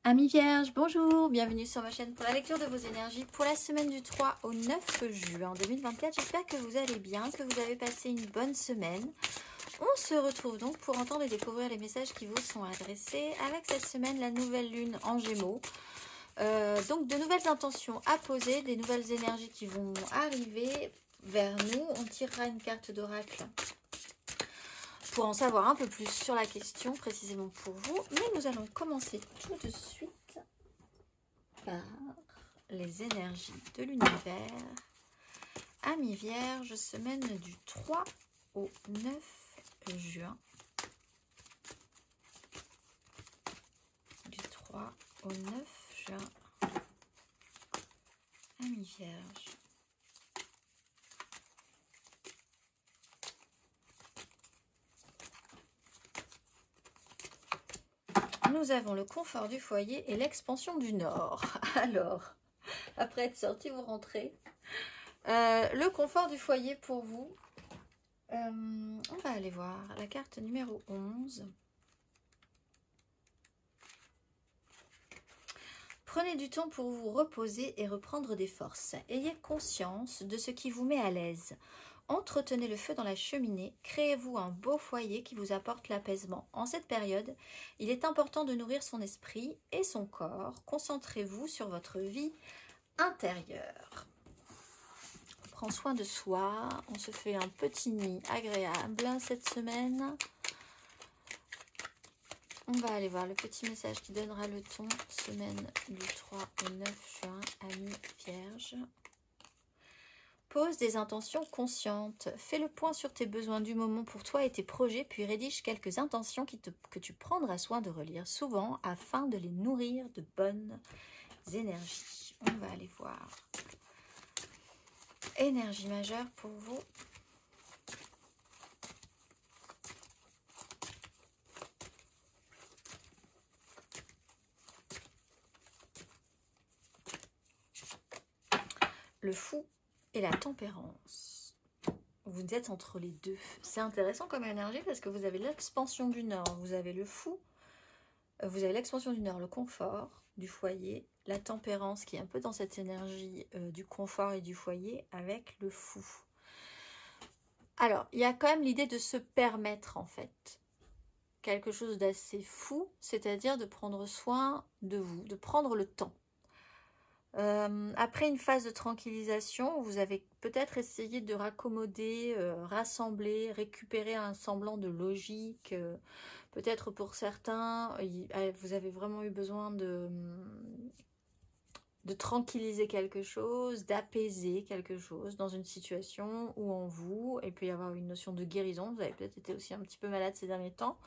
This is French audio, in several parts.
Amis vierges, bonjour, bienvenue sur ma chaîne pour la lecture de vos énergies pour la semaine du 3 au 9 juin 2024. J'espère que vous allez bien, que vous avez passé une bonne semaine. On se retrouve donc pour entendre et découvrir les messages qui vous sont adressés avec cette semaine la nouvelle lune en Gémeaux. Donc de nouvelles intentions à poser, des nouvelles énergies qui vont arriver vers nous. On tirera une carte d'oracle pour en savoir un peu plus sur la question précisément pour vous, mais nous allons commencer tout de suite par les énergies de l'univers. Amis vierges, semaine du 3 au 9 juin. Du 3 au 9 juin. Amis vierges. Nous avons le confort du foyer et l'expansion du Nord. Alors, après être sorti, vous rentrez. Le confort du foyer pour vous. On va aller voir la carte numéro 11. Prenez du temps pour vous reposer et reprendre des forces. Ayez conscience de ce qui vous met à l'aise. Entretenez le feu dans la cheminée, créez-vous un beau foyer qui vous apporte l'apaisement. En cette période, il est important de nourrir son esprit et son corps. Concentrez-vous sur votre vie intérieure. On prend soin de soi, on se fait un petit nid agréable cette semaine. On va aller voir le petit message qui donnera le ton, semaine du 3 au 9 juin, amis vierges. Pose des intentions conscientes. Fais le point sur tes besoins du moment pour toi et tes projets, puis rédige quelques intentions que tu prendras soin de relire souvent afin de les nourrir de bonnes énergies. On va aller voir. Énergie majeure pour vous. Le fou et la tempérance. Vous êtes entre les deux. C'est intéressant comme énergie parce que vous avez l'expansion du Nord, vous avez le fou, vous avez l'expansion du Nord, le confort du foyer, la tempérance qui est un peu dans cette énergie du confort et du foyer avec le fou. Alors, il y a quand même l'idée de se permettre en fait quelque chose d'assez fou, c'est-à-dire de prendre soin de vous, de prendre le temps. Après une phase de tranquillisation, vous avez peut-être essayé de raccommoder, rassembler, récupérer un semblant de logique. Peut-être pour certains, vous avez vraiment eu besoin de tranquilliser quelque chose, d'apaiser quelque chose dans une situation où en vous, il peut y avoir une notion de guérison. Vous avez peut-être été aussi un petit peu malade ces derniers temps.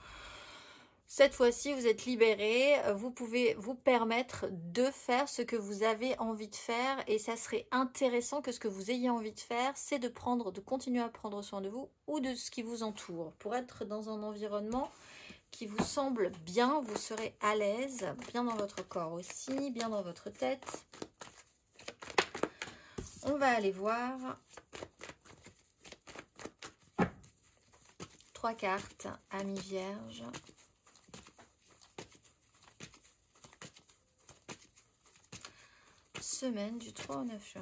Cette fois-ci, vous êtes libéré, vous pouvez vous permettre de faire ce que vous avez envie de faire et ça serait intéressant que ce que vous ayez envie de faire, c'est de continuer à prendre soin de vous ou de ce qui vous entoure. Pour être dans un environnement qui vous semble bien, vous serez à l'aise, bien dans votre corps aussi, bien dans votre tête. On va aller voir 3 cartes, amis vierges. Semaine du 3 au 9 juin.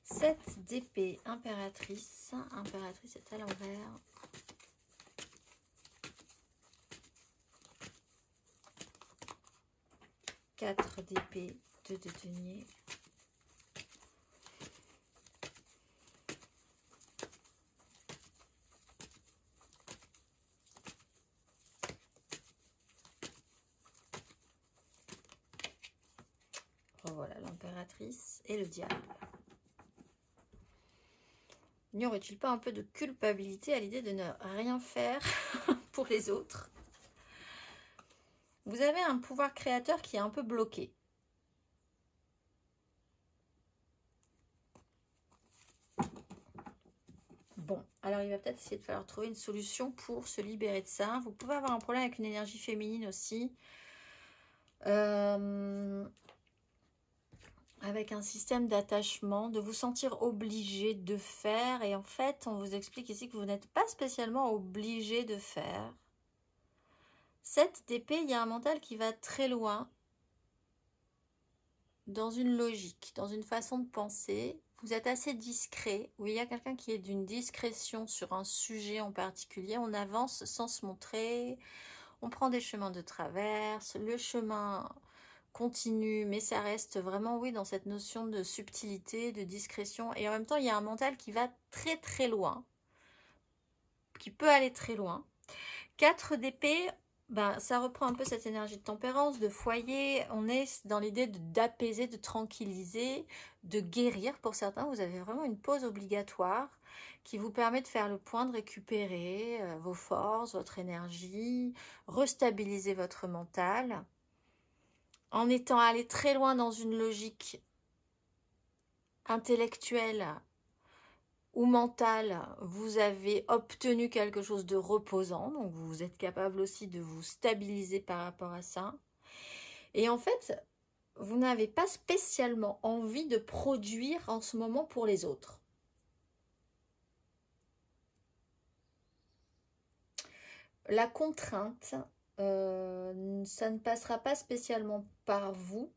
Sept d'épée, impératrice. Impératrice est à l'envers. Quatre d'épée, 2 de denier. Voilà l'impératrice et le diable. N'y aurait-il pas un peu de culpabilité à l'idée de ne rien faire pour les autres? Vous avez un pouvoir créateur qui est un peu bloqué. Bon, alors il va peut-être essayer de falloir trouver une solution pour se libérer de ça. Vous pouvez avoir un problème avec une énergie féminine aussi. avec un système d'attachement, de vous sentir obligé de faire. Et en fait, on vous explique ici que vous n'êtes pas spécialement obligé de faire. 7 d'épée, il y a un mental qui va très loin dans une logique, dans une façon de penser. Vous êtes assez discret, ou il y a quelqu'un qui est d'une discrétion sur un sujet en particulier. On avance sans se montrer, on prend des chemins de traverse, le chemin continue, mais ça reste vraiment, oui, dans cette notion de subtilité, de discrétion. Et en même temps, il y a un mental qui va très très loin, qui peut aller très loin. 4 d'épée, ben, ça reprend un peu cette énergie de tempérance, de foyer. On est dans l'idée d'apaiser, de tranquilliser, de guérir. Pour certains, vous avez vraiment une pause obligatoire qui vous permet de faire le point, de récupérer vos forces, votre énergie, restabiliser votre mental. En étant allé très loin dans une logique intellectuelle ou mentale, vous avez obtenu quelque chose de reposant, donc vous êtes capable aussi de vous stabiliser par rapport à ça. Et en fait, vous n'avez pas spécialement envie de produire en ce moment pour les autres. La contrainte, ça ne passera pas spécialement par vous.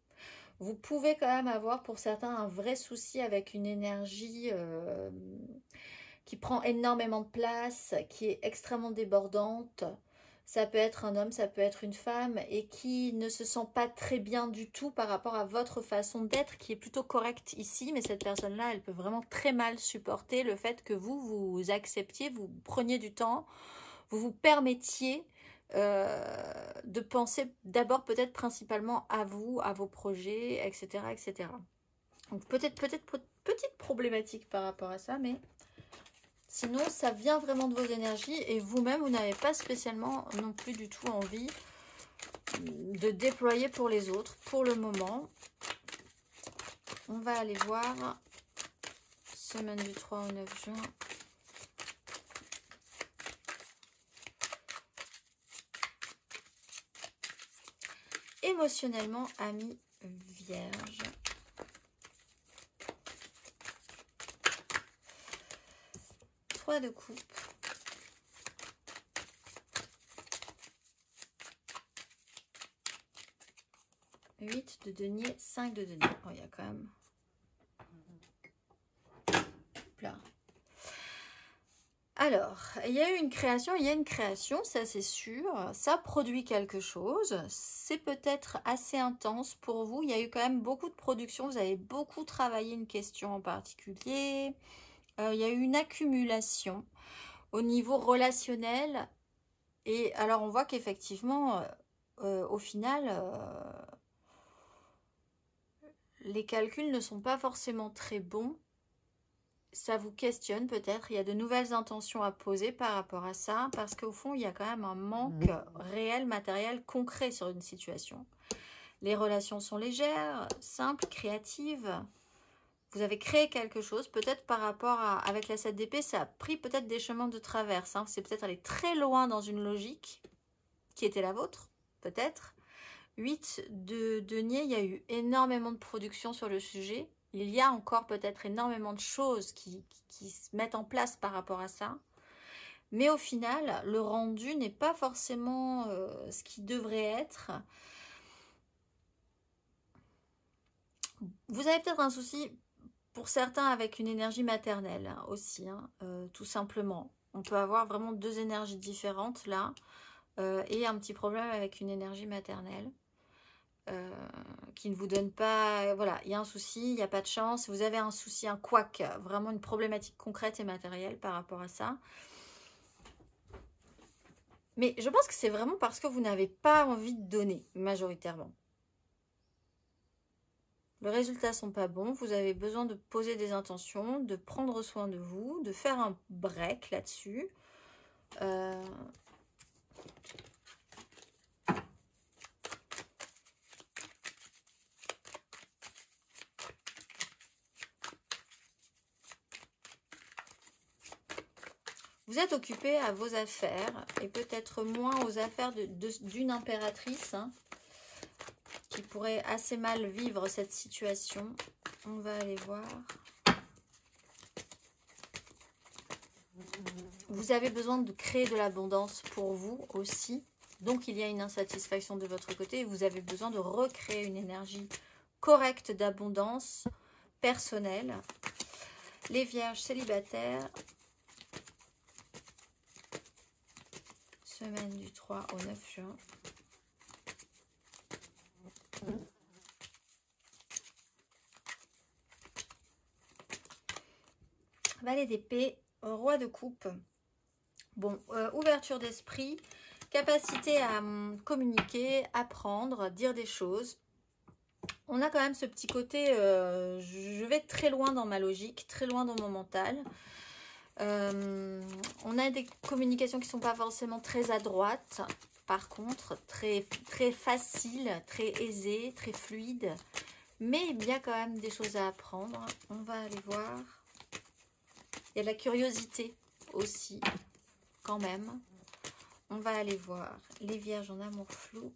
Vous pouvez quand même avoir pour certains un vrai souci avec une énergie qui prend énormément de place, qui est extrêmement débordante. Ça peut être un homme, ça peut être une femme et qui ne se sent pas très bien du tout par rapport à votre façon d'être qui est plutôt correcte ici. Mais cette personne-là, elle peut vraiment très mal supporter le fait que vous acceptiez, vous preniez du temps, vous vous permettiez de penser d'abord peut-être principalement à vous, à vos projets, etc. etc. Donc peut-être petite problématique par rapport à ça, mais sinon ça vient vraiment de vos énergies et vous-même, vous n'avez pas spécialement non plus du tout envie de déployer pour les autres pour le moment. On va aller voir semaine du 3 au 9 juin. Émotionnellement, ami vierge. De coupe. 8 de denier, 5 de denier. Oh, il y a quand même... Là. Alors, il y a eu une création, il y a une création, ça c'est sûr. Ça produit quelque chose. C'est peut-être assez intense pour vous. Il y a eu quand même beaucoup de production. Vous avez beaucoup travaillé une question en particulier. Il y a eu une accumulation au niveau relationnel. Et alors, on voit qu'effectivement, au final, les calculs ne sont pas forcément très bons. Ça vous questionne peut-être. Il y a de nouvelles intentions à poser par rapport à ça. Parce qu'au fond, il y a quand même un manque réel, matériel, concret sur une situation. Les relations sont légères, simples, créatives. Vous avez créé quelque chose, peut-être par rapport à... Avec la 7 d'épée, ça a pris peut-être des chemins de traverse. Hein. C'est peut-être aller très loin dans une logique qui était la vôtre, peut-être. 8 de denier, il y a eu énormément de production sur le sujet. Il y a encore peut-être énormément de choses qui se mettent en place par rapport à ça. Mais au final, le rendu n'est pas forcément ce qui devrait être. Vous avez peut-être un souci... Pour certains, avec une énergie maternelle hein, aussi, hein, tout simplement. On peut avoir vraiment deux énergies différentes là, et un petit problème avec une énergie maternelle qui ne vous donne pas... Voilà, il y a un souci, il n'y a pas de chance. Vous avez un souci, un couac, vraiment une problématique concrète et matérielle par rapport à ça. Mais je pense que c'est vraiment parce que vous n'avez pas envie de donner, majoritairement. Les résultats sont pas bons, vous avez besoin de poser des intentions, de prendre soin de vous, de faire un break là-dessus. Vous êtes occupé à vos affaires et peut-être moins aux affaires d'une impératrice hein, qui pourrait assez mal vivre cette situation. On va aller voir. Vous avez besoin de créer de l'abondance pour vous aussi. Donc, il y a une insatisfaction de votre côté. Vous avez besoin de recréer une énergie correcte d'abondance personnelle. Les vierges célibataires. Semaine du 3 au 9 juin. Valet d'épée, roi de coupe. Bon, ouverture d'esprit, capacité à communiquer, apprendre, dire des choses. On a quand même ce petit côté, je vais très loin dans ma logique, très loin dans mon mental. On a des communications qui ne sont pas forcément très adroites. Par contre, très faciles, très aisées, très fluides. Mais il y a quand même des choses à apprendre. On va aller voir. Il y a de la curiosité aussi, quand même. On va aller voir les vierges en amour flou.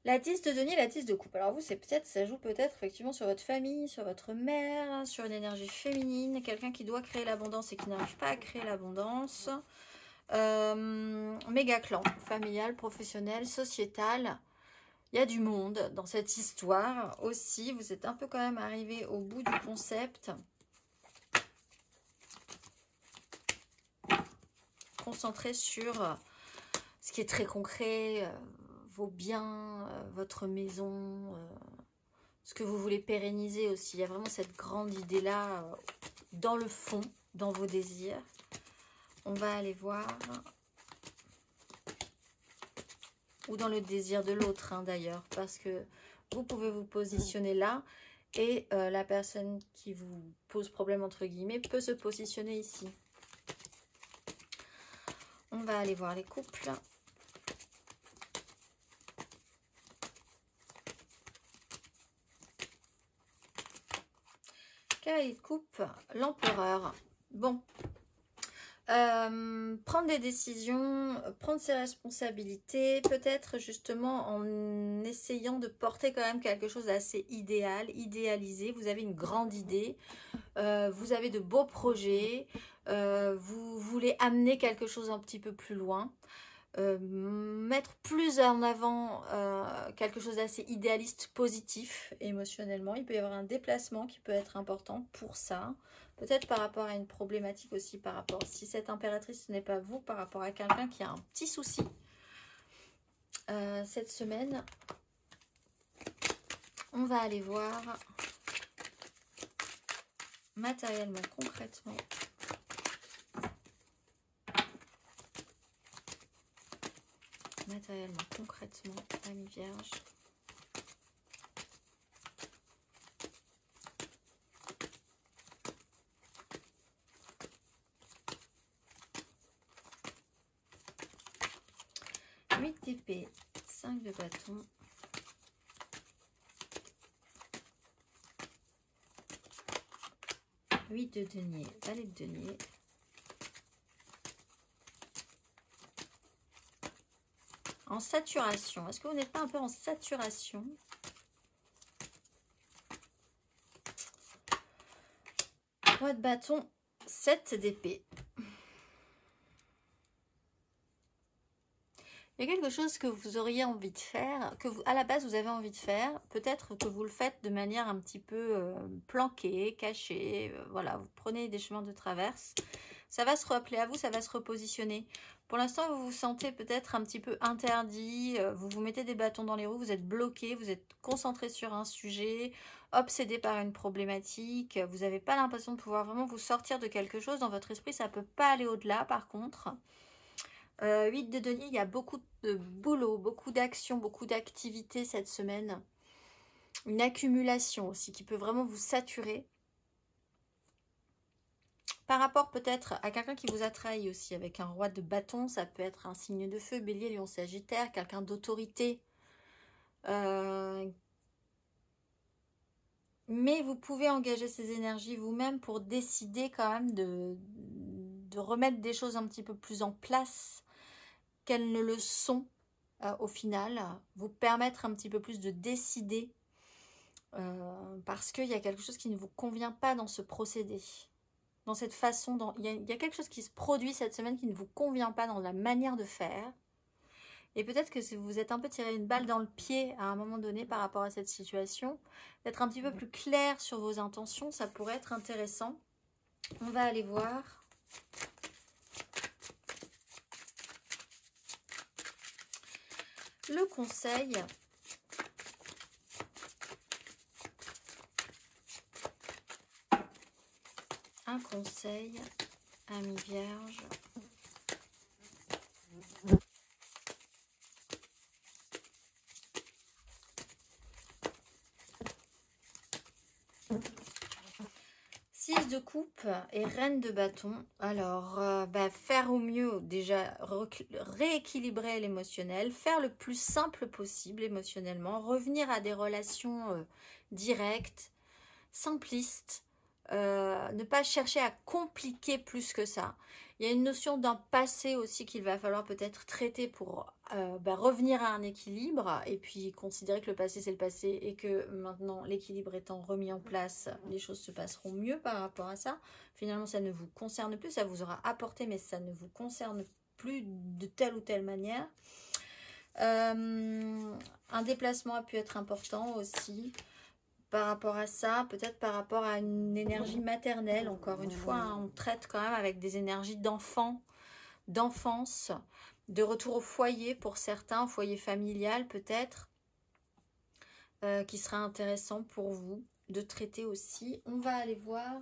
La 10 de denier, la 10 de coupe. Alors vous, c'est peut-être, ça joue peut-être effectivement sur votre famille, sur votre mère, sur une énergie féminine, quelqu'un qui doit créer l'abondance et qui n'arrive pas à créer l'abondance. Méga clan, familial, professionnel, sociétal. Il y a du monde dans cette histoire aussi. Vous êtes un peu quand même arrivé au bout du concept. Concentré sur ce qui est très concret, vos biens, votre maison, ce que vous voulez pérenniser aussi. Il y a vraiment cette grande idée-là dans le fond, dans vos désirs. On va aller voir. Ou dans le désir de l'autre, hein, d'ailleurs. Parce que vous pouvez vous positionner là. Et la personne qui vous pose problème, entre guillemets, peut se positionner ici. On va aller voir les couples. Cavalier de coupe, l'empereur. Bon. Prendre des décisions, prendre ses responsabilités, peut-être justement en essayant de porter quand même quelque chose d'assez idéal, idéalisé. Vous avez une grande idée, vous avez de beaux projets, vous voulez amener quelque chose un petit peu plus loin. Mettre plus en avant quelque chose d'assez idéaliste, positif émotionnellement. Il peut y avoir un déplacement qui peut être important pour ça. Peut-être par rapport à une problématique aussi, par rapport, si cette impératrice ce n'est pas vous, par rapport à quelqu'un qui a un petit souci cette semaine. On va aller voir matériellement, concrètement. Matériellement, concrètement, ami vierge. Huit d'épée, 5 de bâton. Huit de denier, valet de denier. En saturation. Est-ce que vous n'êtes pas un peu en saturation? Roi de bâton, 7 d'épée. Il y a quelque chose que vous auriez envie de faire, que vous, à la base vous avez envie de faire. Peut-être que vous le faites de manière un petit peu planquée, cachée. Voilà, vous prenez des chemins de traverse. Ça va se rappeler à vous, ça va se repositionner. Pour l'instant, vous vous sentez peut-être un petit peu interdit. Vous vous mettez des bâtons dans les roues, vous êtes bloqué, vous êtes concentré sur un sujet, obsédé par une problématique. Vous n'avez pas l'impression de pouvoir vraiment vous sortir de quelque chose. Dans votre esprit, ça ne peut pas aller au-delà par contre. 8 de denier, il y a beaucoup de boulot, beaucoup d'actions, beaucoup d'activités cette semaine. Une accumulation aussi qui peut vraiment vous saturer. Par rapport peut-être à quelqu'un qui vous a trahi aussi avec un roi de bâton, ça peut être un signe de feu, bélier, lion, sagittaire, quelqu'un d'autorité. Mais vous pouvez engager ces énergies vous-même pour décider quand même de remettre des choses un petit peu plus en place. qu'elles ne le sont au final, vous permettre un petit peu plus de décider parce qu'il y a quelque chose qui ne vous convient pas dans ce procédé, dans cette façon, il y a quelque chose qui se produit cette semaine qui ne vous convient pas dans la manière de faire. Et peut-être que si vous êtes un peu tiré une balle dans le pied à un moment donné par rapport à cette situation, d'être un petit peu plus clair sur vos intentions, ça pourrait être intéressant. On va aller voir. Le conseil. Un conseil, ami vierge. Six de coupe et reine de bâton. Alors, faire au mieux, déjà, rééquilibrer l'émotionnel, faire le plus simple possible émotionnellement, revenir à des relations directes, simplistes, ne pas chercher à compliquer plus que ça. Il y a une notion d'un passé aussi qu'il va falloir peut-être traiter pour revenir à un équilibre et puis considérer que le passé c'est le passé et que maintenant l'équilibre étant remis en place, les choses se passeront mieux par rapport à ça. Finalement ça ne vous concerne plus, ça vous aura apporté mais ça ne vous concerne plus de telle ou telle manière. Un déplacement a pu être important aussi. Par rapport à ça, peut-être par rapport à une énergie maternelle, encore une fois, hein, on traite quand même avec des énergies d'enfant, d'enfance, de retour au foyer pour certains, au foyer familial peut-être, qui sera intéressant pour vous de traiter aussi. On va aller voir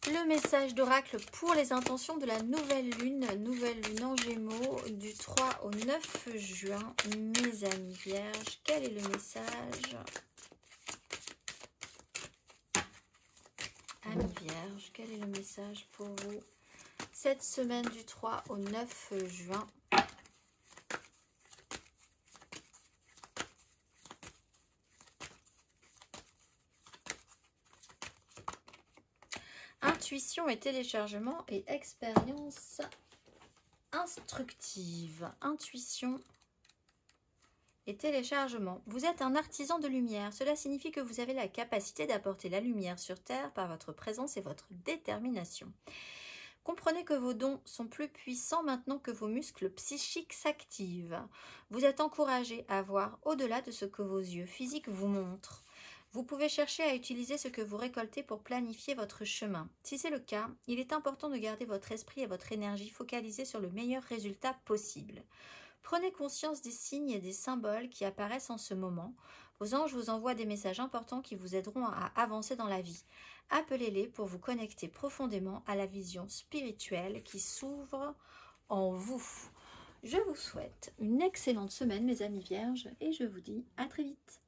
le message d'oracle pour les intentions de la nouvelle lune en Gémeaux du 3 au 9 juin. Mes amis vierges, quel est le message? Amis vierges, quel est le message pour vous cette semaine du 3 au 9 juin? Intuition et téléchargement et expérience instructive. Intuition et téléchargement. Vous êtes un artisan de lumière. Cela signifie que vous avez la capacité d'apporter la lumière sur Terre par votre présence et votre détermination. Comprenez que vos dons sont plus puissants maintenant que vos muscles psychiques s'activent. Vous êtes encouragé à voir au-delà de ce que vos yeux physiques vous montrent. Vous pouvez chercher à utiliser ce que vous récoltez pour planifier votre chemin. Si c'est le cas, il est important de garder votre esprit et votre énergie focalisés sur le meilleur résultat possible. Prenez conscience des signes et des symboles qui apparaissent en ce moment. Vos anges vous envoient des messages importants qui vous aideront à avancer dans la vie. Appelez-les pour vous connecter profondément à la vision spirituelle qui s'ouvre en vous. Je vous souhaite une excellente semaine, mes amis vierges, et je vous dis à très vite.